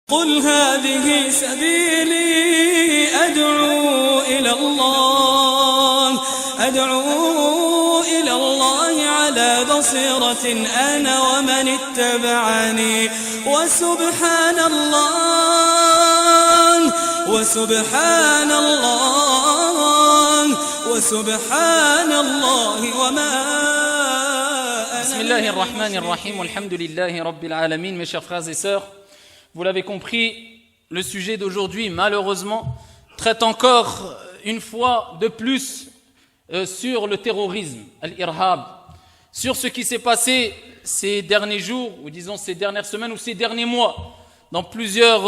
قل هذه سبيلي أدعو إلى الله على بصيرة أنا ومن اتبعني وسبحان الله وما بسم الله الرحمن الرحيم والحمد لله رب العالمين. Mes chers frères et sœurs, vous l'avez compris, le sujet d'aujourd'hui, malheureusement, traite encore une fois de plus sur le terrorisme, al-irhab, sur ce qui s'est passé ces derniers jours, ou disons ces dernières semaines ou ces derniers mois, dans plusieurs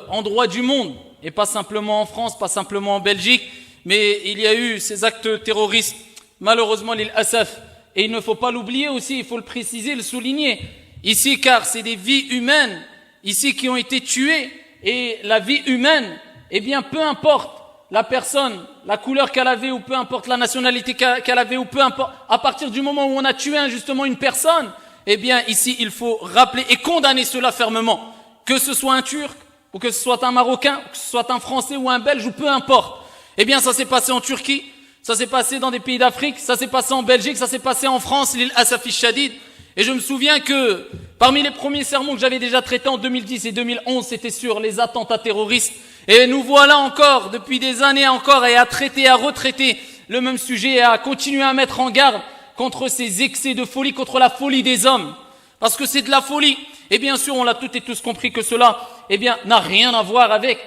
endroits du monde, et pas simplement en France, pas simplement en Belgique, mais il y a eu ces actes terroristes, malheureusement, l'île Asaf. Et il ne faut pas l'oublier aussi, il faut le préciser, le souligner, ici, car c'est des vies humaines, ici, qui ont été tuées, et la vie humaine, eh bien, peu importe la personne, la couleur qu'elle avait, ou peu importe la nationalité qu'elle avait, ou peu importe, à partir du moment où on a tué injustement une personne, eh bien, ici, il faut rappeler et condamner cela fermement, que ce soit un Turc, ou que ce soit un Marocain, ou que ce soit un Français ou un Belge, ou peu importe. Eh bien, ça s'est passé en Turquie, ça s'est passé dans des pays d'Afrique, ça s'est passé en Belgique, ça s'est passé en France, l'île Asafi Shadid. Et je me souviens que parmi les premiers sermons que j'avais déjà traités en 2010 et 2011, c'était sur les attentats terroristes. Et nous voilà encore, depuis des années encore, et à traiter, à retraiter le même sujet, et à continuer à mettre en garde contre ces excès de folie, contre la folie des hommes. Parce que c'est de la folie. Et bien sûr, on l'a toutes et tous compris que cela, eh bien, n'a rien à voir avec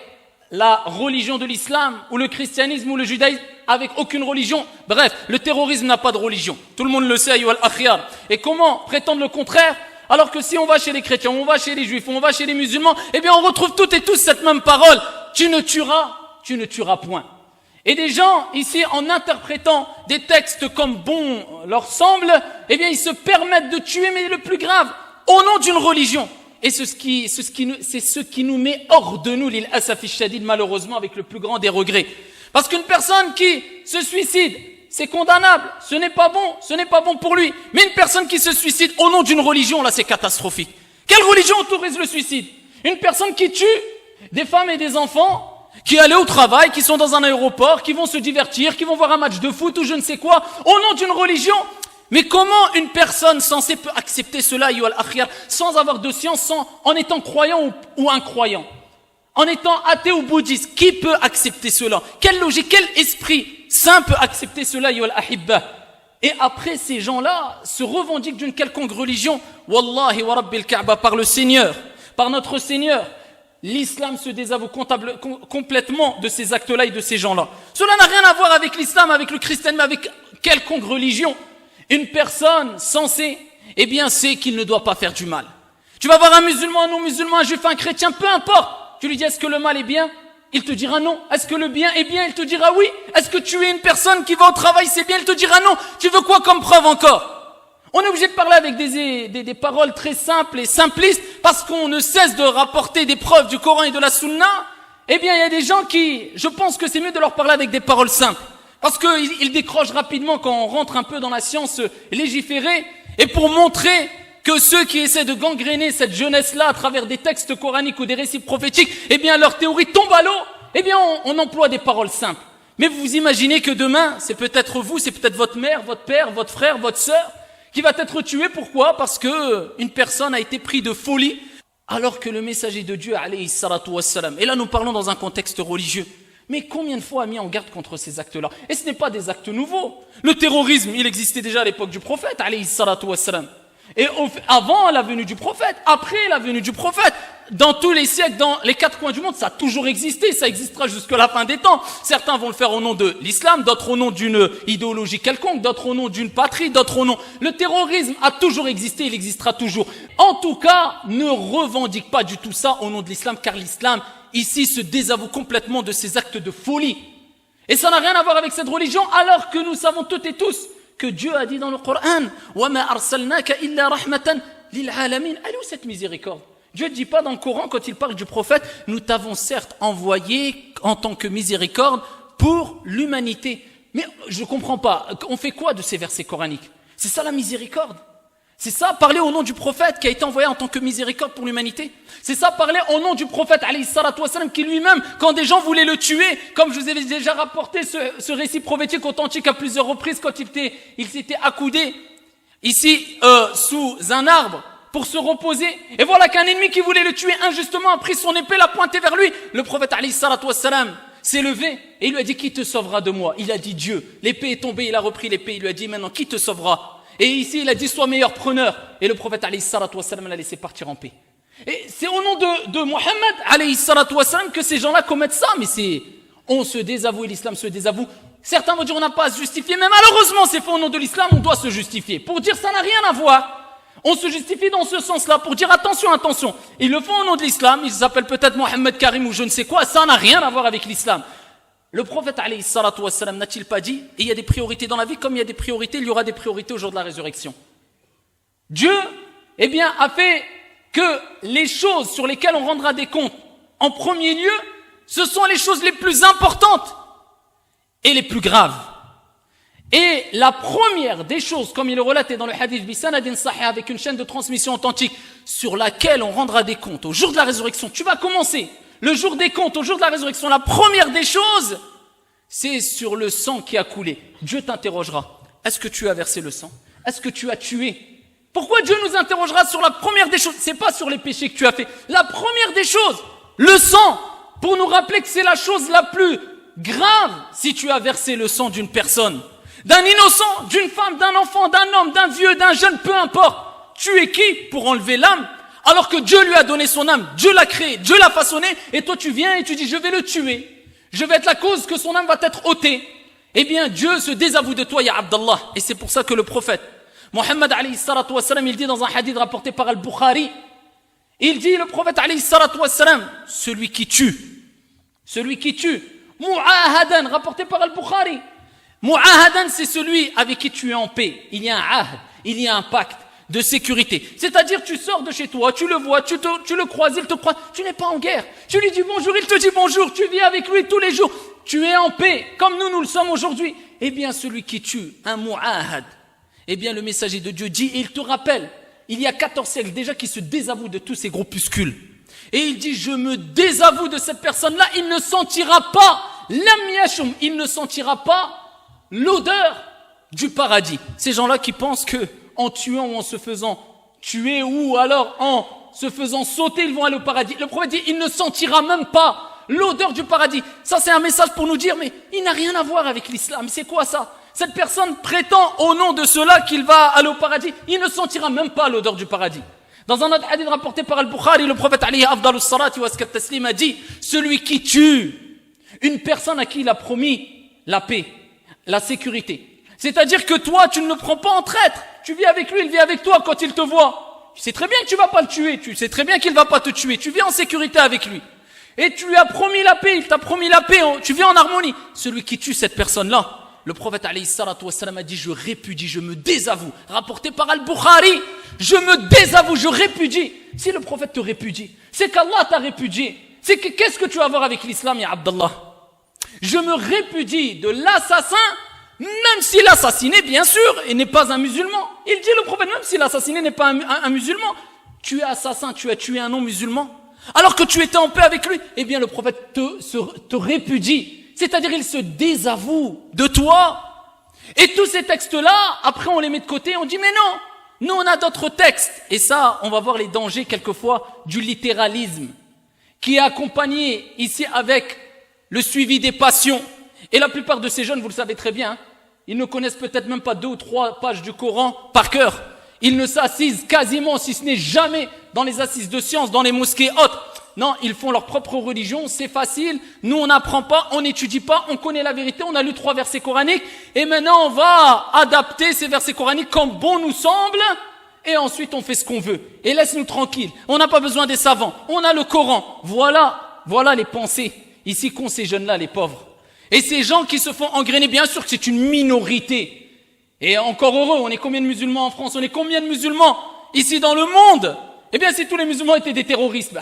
la religion de l'islam, ou le christianisme, ou le judaïsme, avec aucune religion. Bref, le terrorisme n'a pas de religion. Tout le monde le sait, ayyuhal akhyar. Et comment prétendre le contraire, alors que si on va chez les chrétiens, on va chez les juifs, on va chez les musulmans, eh bien on retrouve toutes et tous cette même parole. Tu ne tueras point. Et des gens, ici, en interprétant des textes comme bon leur semble, eh bien ils se permettent de tuer, mais le plus grave, au nom d'une religion. Et c'est ce qui nous met hors de nous, l'île Asafi Shadid, malheureusement, avec le plus grand des regrets. Parce qu'une personne qui se suicide, c'est condamnable, ce n'est pas bon pour lui. Mais une personne qui se suicide au nom d'une religion, là c'est catastrophique. Quelle religion autorise le suicide? Une personne qui tue des femmes et des enfants, qui allaient au travail, qui sont dans un aéroport, qui vont se divertir, qui vont voir un match de foot ou je ne sais quoi, au nom d'une religion. Mais comment une personne censée peut accepter cela, ayyuhal akhyar, sans avoir de science, en étant croyant ou incroyant? En étant athée ou bouddhiste, qui peut accepter cela? Quelle logique, quel esprit sain peut accepter cela, ayyuhal ahibba? Et après, ces gens-là se revendiquent d'une quelconque religion. Wallahi wa rabbil Kaaba, par le Seigneur, par notre Seigneur, l'islam se désavoue complètement de ces actes-là et de ces gens-là. Cela n'a rien à voir avec l'islam, avec le christianisme, avec quelconque religion. Une personne censée, eh bien, sait qu'il ne doit pas faire du mal. Tu vas voir un musulman, un non-musulman, un juif, un chrétien, peu importe. Tu lui dis, est-ce que le mal est bien? Il te dira non. Est-ce que le bien est bien? Il te dira oui. Est-ce que tuer une personne qui va au travail, c'est bien? Il te dira non. Tu veux quoi comme preuve encore? On est obligé de parler avec des paroles très simples et simplistes parce qu'on ne cesse de rapporter des preuves du Coran et de la Sunna. Eh bien, il y a des gens qui, je pense que c'est mieux de leur parler avec des paroles simples. Parce qu'ils décrochent rapidement quand on rentre un peu dans la science légiférée. Et pour montrer que ceux qui essaient de gangréner cette jeunesse-là à travers des textes coraniques ou des récits prophétiques, eh bien leur théorie tombe à l'eau, eh bien on emploie des paroles simples. Mais vous imaginez que demain, c'est peut-être vous, c'est peut-être votre mère, votre père, votre frère, votre sœur, qui va être tué. Pourquoi? Parce que une personne a été prise de folie, alors que le messager de Dieu, alayhi salatu wassalam, et là nous parlons dans un contexte religieux, mais combien de fois a mis en garde contre ces actes-là? Et ce n'est pas des actes nouveaux. Le terrorisme, il existait déjà à l'époque du prophète, alayhi salatu wassalam. Et avant la venue du prophète, après la venue du prophète, dans tous les siècles, dans les quatre coins du monde, ça a toujours existé, ça existera jusqu'à la fin des temps. Certains vont le faire au nom de l'islam, d'autres au nom d'une idéologie quelconque, d'autres au nom d'une patrie, d'autres au nom... Le terrorisme a toujours existé, il existera toujours. En tout cas, ne revendique pas du tout ça au nom de l'islam, car l'islam, ici, se désavoue complètement de ces actes de folie. Et ça n'a rien à voir avec cette religion, alors que nous savons toutes et tous que Dieu a dit dans le Coran, وَمَا أَرْسَلْنَاكَ إِلَّا رَحْمَةً لِلْعَالَمِينَ. Elle est où cette miséricorde? Dieu ne dit pas dans le Coran, quand il parle du prophète, nous t'avons certes envoyé en tant que miséricorde pour l'humanité. Mais je ne comprends pas, on fait quoi de ces versets coraniques? C'est ça la miséricorde? C'est ça, parler au nom du prophète qui a été envoyé en tant que miséricorde pour l'humanité. C'est ça, parler au nom du prophète, alayhi salatu wassalam, qui lui-même, quand des gens voulaient le tuer, comme je vous avais déjà rapporté ce récit prophétique authentique à plusieurs reprises, quand il s'était accoudé ici sous un arbre pour se reposer. Et voilà qu'un ennemi qui voulait le tuer injustement a pris son épée, l'a pointée vers lui. Le prophète, alayhi salatu wassalam, s'est levé et il lui a dit, qui te sauvera de moi? Il a dit Dieu. L'épée est tombée, il a repris l'épée, il lui a dit, maintenant, qui te sauvera? Et ici, il a dit, sois meilleur preneur. Et le prophète, alayhi salatu wassalam, l'a laissé partir en paix. Et c'est au nom de Mohammed, alayhi salatu wassalam, que ces gens-là commettent ça. Mais on se désavoue et l'islam se désavoue. Certains vont dire, on n'a pas à se justifier. Mais malheureusement, c'est fait au nom de l'islam, on doit se justifier. Pour dire, ça n'a rien à voir. On se justifie dans ce sens-là, pour dire, attention, attention. Ils le font au nom de l'islam, ils s'appellent peut-être Mohammed Karim ou je ne sais quoi. Ça n'a rien à voir avec l'islam. Le prophète, alayhi salatu wassalam, n'a-t-il pas dit, et il y a des priorités dans la vie, comme il y a des priorités, il y aura des priorités au jour de la résurrection. Dieu, eh bien, a fait que les choses sur lesquelles on rendra des comptes, en premier lieu, ce sont les choses les plus importantes et les plus graves. Et la première des choses, comme il est relaté dans le hadith bisanadin sahih, avec une chaîne de transmission authentique, sur laquelle on rendra des comptes au jour de la résurrection, tu vas commencer le jour des comptes, au jour de la résurrection, la première des choses, c'est sur le sang qui a coulé. Dieu t'interrogera. Est-ce que tu as versé le sang? Est-ce que tu as tué? Pourquoi Dieu nous interrogera sur la première des choses? C'est pas sur les péchés que tu as fait. La première des choses, le sang, pour nous rappeler que c'est la chose la plus grave si tu as versé le sang d'une personne, d'un innocent, d'une femme, d'un enfant, d'un homme, d'un vieux, d'un jeune, peu importe. Tu es qui pour enlever l'âme? Alors que Dieu lui a donné son âme, Dieu l'a créé, Dieu l'a façonné, et toi tu viens et tu dis, je vais le tuer. Je vais être la cause que son âme va être ôtée. Eh bien, Dieu se désavoue de toi, ya Abdallah. Et c'est pour ça que le prophète, Mohammed alayhi salatu wassalam, il dit dans un hadith rapporté par Al-Bukhari, il dit, le prophète alayhi salatu wassalam, celui qui tue, mu'ahadan, rapporté par Al-Bukhari. Mu'ahadan, c'est celui avec qui tu es en paix. Il y a un ahd, il y a un pacte de sécurité. C'est-à-dire, tu sors de chez toi, tu le vois, tu le croises, il te croise, tu n'es pas en guerre. Tu lui dis bonjour, il te dit bonjour, tu vis avec lui tous les jours. Tu es en paix, comme nous le sommes aujourd'hui. Eh bien, celui qui tue, un mu'ahad, eh bien, le messager de Dieu dit, et il te rappelle, il y a 14 siècles déjà qui se désavoue de tous ces groupuscules. Et il dit, je me désavoue de cette personne-là, il ne sentira pas, lam yashum, il ne sentira pas l'odeur du paradis. Ces gens-là qui pensent que en tuant ou en se faisant tuer ou alors en se faisant sauter, ils vont aller au paradis. Le prophète dit, il ne sentira même pas l'odeur du paradis. Ça, c'est un message pour nous dire, mais il n'a rien à voir avec l'islam. C'est quoi ça? Cette personne prétend au nom de cela qu'il va aller au paradis. Il ne sentira même pas l'odeur du paradis. Dans un autre hadith rapporté par Al-Bukhari, le prophète alayhi afdalus salati wa askat taslim a dit, celui qui tue une personne à qui il a promis la paix, la sécurité. C'est-à-dire que toi, tu ne le prends pas en traître. Tu vis avec lui, il vit avec toi quand il te voit. Tu sais très bien que tu vas pas le tuer. Tu sais très bien qu'il va pas te tuer. Tu vis en sécurité avec lui. Et tu lui as promis la paix, il t'a promis la paix. Tu vis en harmonie. Celui qui tue cette personne-là, le prophète alayhi salatu wassalam a dit, je répudie, je me désavoue. Rapporté par Al-Bukhari, je me désavoue, je répudie. Si le prophète te répudie, c'est qu'Allah t'a répudié. Qu'est-ce que tu vas avoir avec l'islam, ya Abdallah? Je me répudie de l'assassin, même si l'assassiné, bien sûr, et n'est pas un musulman. Il dit, le prophète, même si l'assassiné n'est pas un musulman, tu es assassin, tu as tué un non-musulman, alors que tu étais en paix avec lui, eh bien le prophète te répudie. C'est-à-dire, il se désavoue de toi. Et tous ces textes-là, après on les met de côté, on dit, mais non, nous on a d'autres textes. Et ça, on va voir les dangers quelquefois du littéralisme, qui est accompagné ici avec le suivi des passions. Et la plupart de ces jeunes, vous le savez très bien, ils ne connaissent peut-être même pas 2 ou 3 pages du Coran par cœur. Ils ne s'assisent quasiment, si ce n'est jamais, dans les assises de sciences, dans les mosquées hautes. Non, ils font leur propre religion, c'est facile. Nous, on n'apprend pas, on n'étudie pas, on connaît la vérité, on a lu 3 versets coraniques. Et maintenant, on va adapter ces versets coraniques comme bon nous semble. Et ensuite, on fait ce qu'on veut. Et laisse-nous tranquilles. On n'a pas besoin des savants. On a le Coran. Voilà les pensées. Ici qu'ont ces jeunes-là, les pauvres. Et ces gens qui se font engrainer, bien sûr que c'est une minorité. Et encore heureux, on est combien de musulmans en France? On est combien de musulmans ici dans le monde? Eh bien, si tous les musulmans étaient des terroristes,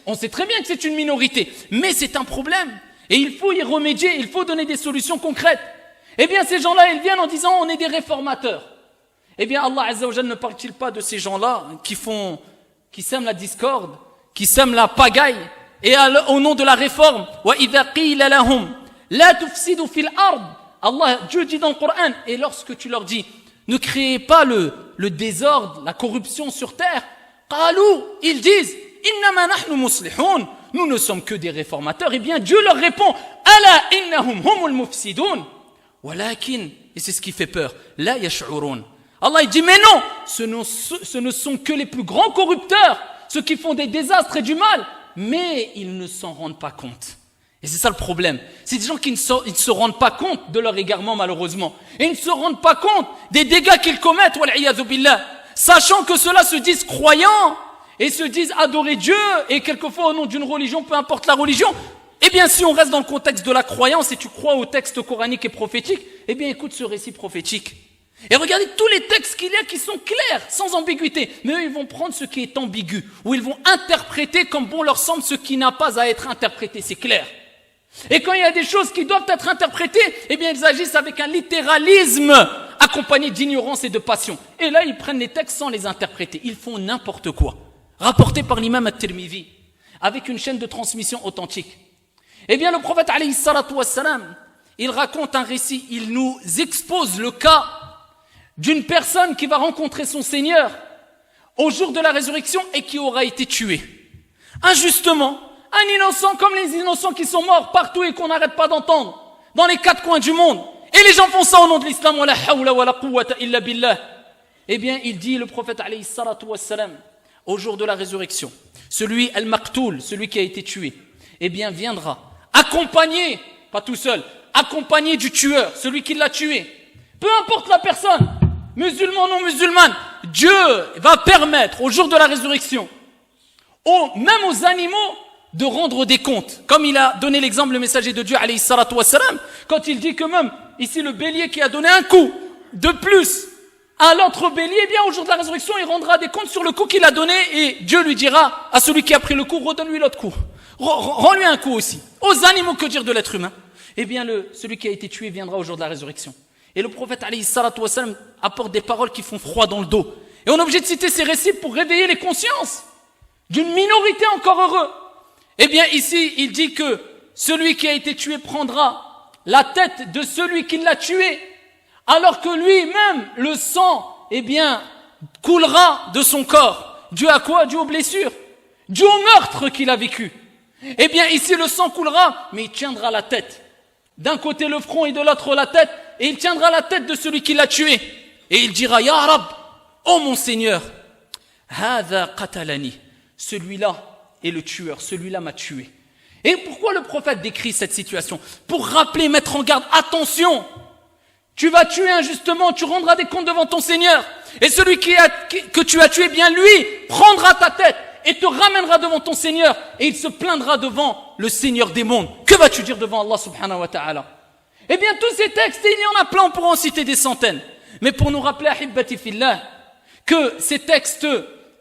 on sait très bien que c'est une minorité. Mais c'est un problème. Et il faut y remédier, il faut donner des solutions concrètes. Eh bien, ces gens-là, ils viennent en disant, on est des réformateurs. Eh bien, Allah Azza wa Jalla ne parle-t-il pas de ces gens-là qui sèment la discorde, qui sèment la pagaille, et au nom de la réforme, وَإِذَا قِيلَ لَهُمْ لَا تُفْسِدُوا فِي الْأَرْضِ, Allah, Dieu dit dans le Coran, et lorsque tu leur dis, ne créez pas le désordre, la corruption sur terre, قالوا, ils disent, إِنَّمَا نَحْنُ مُصْلِحُونَ, nous ne sommes que des réformateurs. Eh bien, Dieu leur répond, أَلَا إِنَّهُمْ هُمُ الْمُفْسِدُونَ, وَلَكِنْ, et c'est ce qui fait peur, لَا يَشْعُرُونَ. Allah il dit, mais non, ce ne sont que les plus grands corrupteurs, ceux qui font des désastres et du mal, mais ils ne s'en rendent pas compte. Et c'est ça le problème. C'est des gens qui ne se rendent pas compte de leur égarement, malheureusement. Et ils ne se rendent pas compte des dégâts qu'ils commettent, wal'iyadhu billah, sachant que ceux-là se disent croyants et se disent adorer Dieu, et quelquefois au nom d'une religion, peu importe la religion. Eh bien, si on reste dans le contexte de la croyance et tu crois au texte coranique et prophétique, eh bien, écoute ce récit prophétique. Et regardez tous les textes qu'il y a qui sont clairs, sans ambiguïté. Mais eux, ils vont prendre ce qui est ambigu, ou ils vont interpréter comme bon leur semble ce qui n'a pas à être interprété, c'est clair. Et quand il y a des choses qui doivent être interprétées, eh bien ils agissent avec un littéralisme accompagné d'ignorance et de passion. Et là, ils prennent les textes sans les interpréter. Ils font n'importe quoi. Rapporté par l'imam At-Tirmidhi, avec une chaîne de transmission authentique. Eh bien, le prophète, alayhi salatu wassalam, il raconte un récit, il nous expose le cas d'une personne qui va rencontrer son Seigneur au jour de la résurrection et qui aura été tué. Injustement, un innocent comme les innocents qui sont morts partout et qu'on n'arrête pas d'entendre dans les quatre coins du monde. Et les gens font ça au nom de l'islam. Wa la hawla wa la quwwata illa billah. Eh bien, il dit, le prophète alayhi salatu wassalam, au jour de la résurrection, celui al-maqtoul, celui qui a été tué, eh bien, viendra accompagné, pas tout seul, accompagné du tueur, celui qui l'a tué. Peu importe la personne, musulman, non musulmane, Dieu va permettre au jour de la résurrection, même aux animaux, de rendre des comptes. Comme il a donné l'exemple, le messager de Dieu, alayhi salatu wassalam, quand il dit que même, ici le bélier qui a donné un coup de plus à l'autre bélier, eh bien au jour de la résurrection, il rendra des comptes sur le coup qu'il a donné et Dieu lui dira à celui qui a pris le coup, redonne-lui l'autre coup. Rends-lui un coup aussi. Aux animaux, que dire de l'être humain? Eh bien celui qui a été tué viendra au jour de la résurrection. Et le prophète alayhi salatu wassalam apporte des paroles qui font froid dans le dos. Et on est obligé de citer ces récits pour réveiller les consciences d'une minorité encore heureux. Eh bien ici, il dit que celui qui a été tué prendra la tête de celui qui l'a tué, alors que lui-même, le sang, eh bien, coulera de son corps. Dû à quoi? Dû aux blessures, dû au meurtre qu'il a vécu. Eh bien ici, le sang coulera, mais il tiendra la tête. D'un côté le front et de l'autre la tête, et il tiendra la tête de celui qui l'a tué. Et il dira, Ya Rab, oh mon Seigneur, Hadha qatalani, celui-là est le tueur, celui-là m'a tué. Et pourquoi le prophète décrit cette situation? Pour rappeler, mettre en garde, attention, tu vas tuer injustement, tu rendras des comptes devant ton Seigneur. Et celui que tu as tué, bien lui, prendra ta tête et te ramènera devant ton Seigneur. Et il se plaindra devant le Seigneur des mondes. Que vas-tu dire devant Allah subhanahu wa ta'ala? Eh bien, tous ces textes, il y en a plein, on pourra en citer des centaines. Mais pour nous rappeler, ahibbati fillah, que ces textes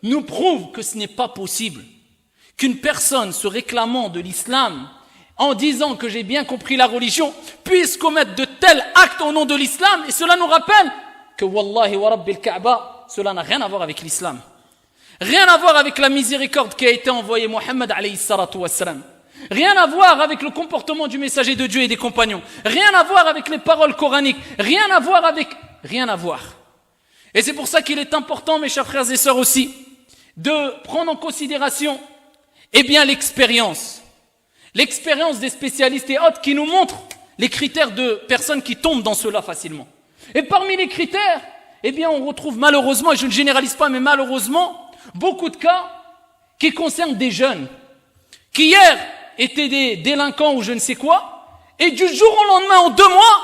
nous prouvent que ce n'est pas possible qu'une personne se réclamant de l'islam, en disant que j'ai bien compris la religion, puisse commettre de tels actes au nom de l'islam. Et cela nous rappelle que wallahi wa rabbil Kaaba, cela n'a rien à voir avec l'islam. Rien à voir avec la miséricorde qui a été envoyée Mohammed alayhi salatu wassalam. Rien à voir avec le comportement du messager de Dieu et des compagnons. Rien à voir avec les paroles coraniques. Rien à voir avec... Rien à voir. Et c'est pour ça qu'il est important, mes chers frères et sœurs aussi, de prendre en considération, eh bien, l'expérience. L'expérience des spécialistes et autres qui nous montrent les critères de personnes qui tombent dans cela facilement. Et parmi les critères, eh bien, on retrouve malheureusement, et je ne généralise pas, mais malheureusement, beaucoup de cas qui concernent des jeunes, qui hier étaient des délinquants ou je ne sais quoi, et du jour au lendemain, en 2 mois,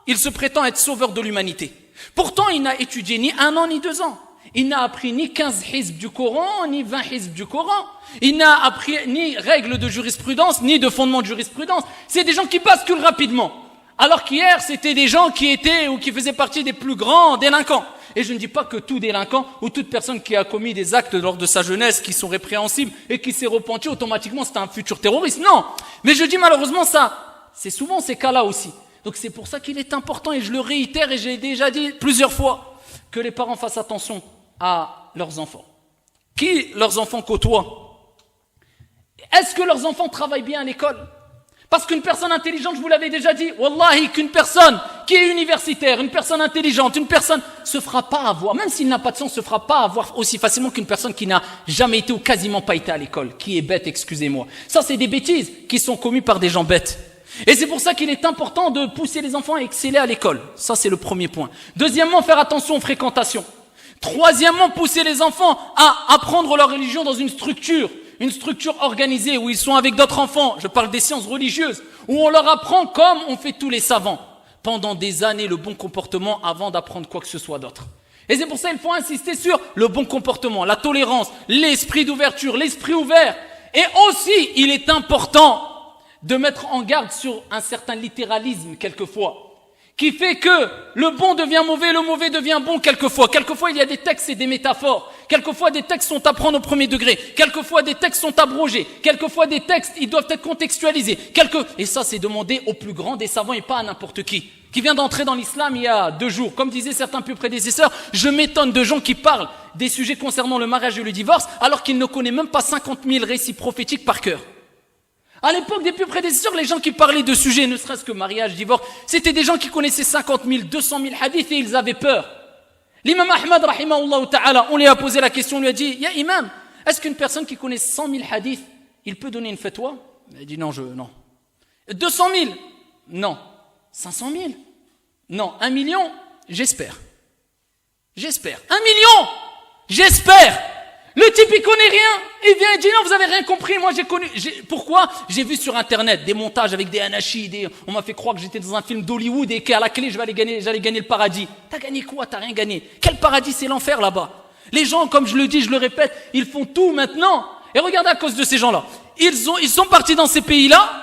il se prétend être sauveur de l'humanité. Pourtant, il n'a étudié ni 1 an ni 2 ans. Il n'a appris ni 15 hizb du Coran, ni 20 hizb du Coran. Il n'a appris ni règles de jurisprudence, ni de fondements de jurisprudence. C'est des gens qui basculent rapidement. Alors qu'hier, c'était des gens qui étaient ou qui faisaient partie des plus grands délinquants. Et je ne dis pas que tout délinquant ou toute personne qui a commis des actes lors de sa jeunesse qui sont répréhensibles et qui s'est repenti automatiquement, c'est un futur terroriste. Non. Mais je dis malheureusement ça, c'est souvent ces cas-là aussi. Donc c'est pour ça qu'il est important, et je le réitère et j'ai déjà dit plusieurs fois, que les parents fassent attention à leurs enfants. Qui leurs enfants côtoient? Est-ce que leurs enfants travaillent bien à l'école? Parce qu'une personne intelligente, je vous l'avais déjà dit, wallahi, qu'une personne qui est universitaire, une personne intelligente, une personne se fera pas avoir, même s'il n'a pas de sens, se fera pas avoir aussi facilement qu'une personne qui n'a jamais été ou quasiment pas été à l'école, qui est bête, excusez-moi. Ça, c'est des bêtises qui sont commises par des gens bêtes. Et c'est pour ça qu'il est important de pousser les enfants à exceller à l'école. Ça, c'est le premier point. Deuxièmement, faire attention aux fréquentations. Troisièmement, pousser les enfants à apprendre leur religion dans une structure organisée où ils sont avec d'autres enfants. Je parle des sciences religieuses, où on leur apprend comme on fait tous les savants pendant des années le bon comportement avant d'apprendre quoi que ce soit d'autre. Et c'est pour ça qu'il faut insister sur le bon comportement, la tolérance, l'esprit d'ouverture, l'esprit ouvert. Et aussi, il est important de mettre en garde sur un certain littéralisme quelquefois, qui fait que le bon devient mauvais, le mauvais devient bon quelquefois. Quelquefois, il y a des textes et des métaphores. Quelquefois, des textes sont à prendre au premier degré. Quelquefois, des textes sont abrogés. Quelquefois, des textes, ils doivent être contextualisés. Et ça, c'est demandé au plus grand des savants et pas à n'importe qui vient d'entrer dans l'islam il y a 2 jours. Comme disaient certains plus prédécesseurs, je m'étonne de gens qui parlent des sujets concernant le mariage et le divorce, alors qu'ils ne connaissent même pas 50 000 récits prophétiques par cœur. À l'époque des plus prédécesseurs, les gens qui parlaient de sujets, ne serait-ce que mariage, divorce, c'était des gens qui connaissaient 50 000, 200 000 hadiths et ils avaient peur. L'imam Ahmad, rahimahullah ta'ala, on lui a posé la question, on lui a dit, ya imam, est-ce qu'une personne qui connaît 100 000 hadiths, il peut donner une fatwa? Il a dit non. 200 000? Non. 500 000? Non. 1 million? J'espère. 1 million? J'espère. Le type, il connaît rien. Il vient et dit non, vous avez rien compris. Moi, pourquoi? J'ai vu sur Internet des montages avec des anachides. On m'a fait croire que j'étais dans un film d'Hollywood et qu'à la clé, j'allais gagner le paradis. T'as gagné quoi? T'as rien gagné. Quel paradis? C'est l'enfer là-bas. Les gens, comme je le dis, je le répète, ils font tout maintenant. Et regardez à cause de ces gens-là. Ils sont partis dans ces pays-là.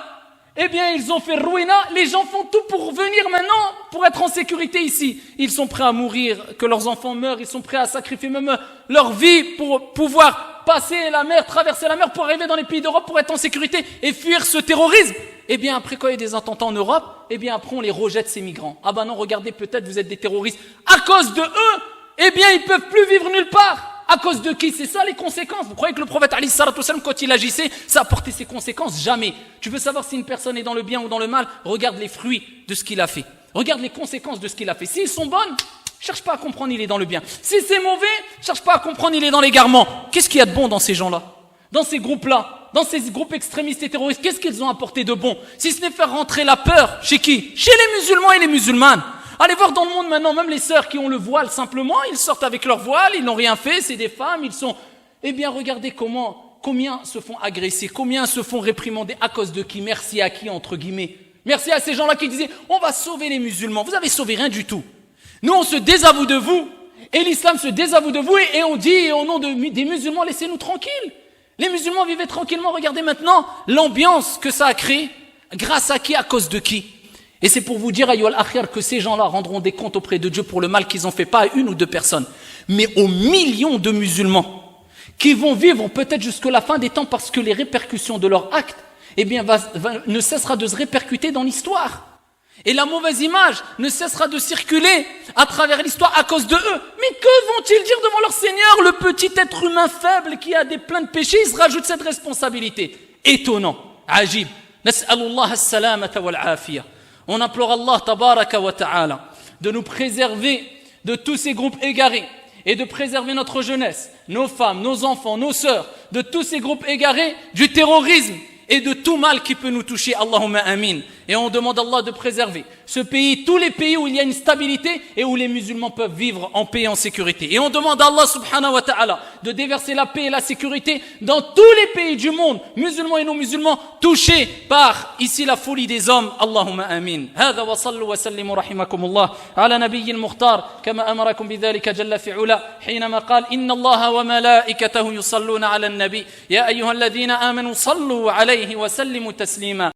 Eh bien, ils ont fait ruina. Les gens font tout pour venir maintenant, pour être en sécurité ici. Ils sont prêts à mourir, que leurs enfants meurent. Ils sont prêts à sacrifier même leur vie pour pouvoir passer la mer, traverser la mer pour arriver dans les pays d'Europe pour être en sécurité et fuir ce terrorisme. Eh bien, après quand il y a des attentats en Europe, eh bien, après on les rejette ces migrants. Ah ben non, regardez, peut-être vous êtes des terroristes. À cause de eux, eh bien, ils peuvent plus vivre nulle part. À cause de qui? C'est ça les conséquences. Vous croyez que le prophète alayhi salatu wassalam, quand il agissait, ça apportait ses conséquences? Jamais. Tu veux savoir si une personne est dans le bien ou dans le mal? Regarde les fruits de ce qu'il a fait. Regarde les conséquences de ce qu'il a fait. S'ils sont bonnes, cherche pas à comprendre, il est dans le bien. Si c'est mauvais, cherche pas à comprendre, il est dans l'égarement. Qu'est-ce qu'il y a de bon dans ces gens-là? Dans ces groupes-là? Dans ces groupes extrémistes et terroristes? Qu'est-ce qu'ils ont apporté de bon? Si ce n'est faire rentrer la peur, chez qui? Chez les musulmans et les musulmanes. Allez voir dans le monde maintenant, même les sœurs qui ont le voile simplement, ils sortent avec leur voile, ils n'ont rien fait, c'est des femmes, ils sont... Eh bien, regardez combien se font agresser, combien se font réprimander, à cause de qui? Merci à qui, entre guillemets? Merci à ces gens-là qui disaient, on va sauver les musulmans. Vous avez sauvé rien du tout. Nous, on se désavoue de vous, et l'islam se désavoue de vous, et on dit, au nom des musulmans, laissez-nous tranquilles. Les musulmans vivaient tranquillement, regardez maintenant l'ambiance que ça a créée. Grâce à qui? À cause de qui? Et c'est pour vous dire, ayyuhal akhir, que ces gens-là rendront des comptes auprès de Dieu pour le mal qu'ils ont fait, pas à 1 ou 2 personnes, mais aux millions de musulmans qui vont vivre peut-être jusqu'à la fin des temps parce que les répercussions de leur acte, eh bien, ne cessera de se répercuter dans l'histoire. Et la mauvaise image ne cessera de circuler à travers l'histoire à cause de eux. Mais que vont-ils dire devant leur Seigneur? Le petit être humain faible qui a plein de péchés, il se rajoute cette responsabilité. Étonnant. Ajib. Nas'alullah as-salamata wal-afiyah. On implore Allah tabaraka wa ta'ala de nous préserver de tous ces groupes égarés et de préserver notre jeunesse, nos femmes, nos enfants, nos sœurs, de tous ces groupes égarés, du terrorisme et de tout mal qui peut nous toucher. Allahumma amin. Et on demande à Allah de préserver ce pays, tous les pays où il y a une stabilité et où les musulmans peuvent vivre en paix et en sécurité. Et on demande à Allah subhanahu wa ta'ala de déverser la paix et la sécurité dans tous les pays du monde, musulmans et non musulmans, touchés par ici la folie des hommes. Allahumma amin. هذا وصلوا وسلموا رحمكم الله على نبي المختار كما أمركم بذلك جل في علا حينما قال إن الله وملائكته يصلون على النبي يا أيها الذين آمنوا صلوا عليه وسلموا تسليما.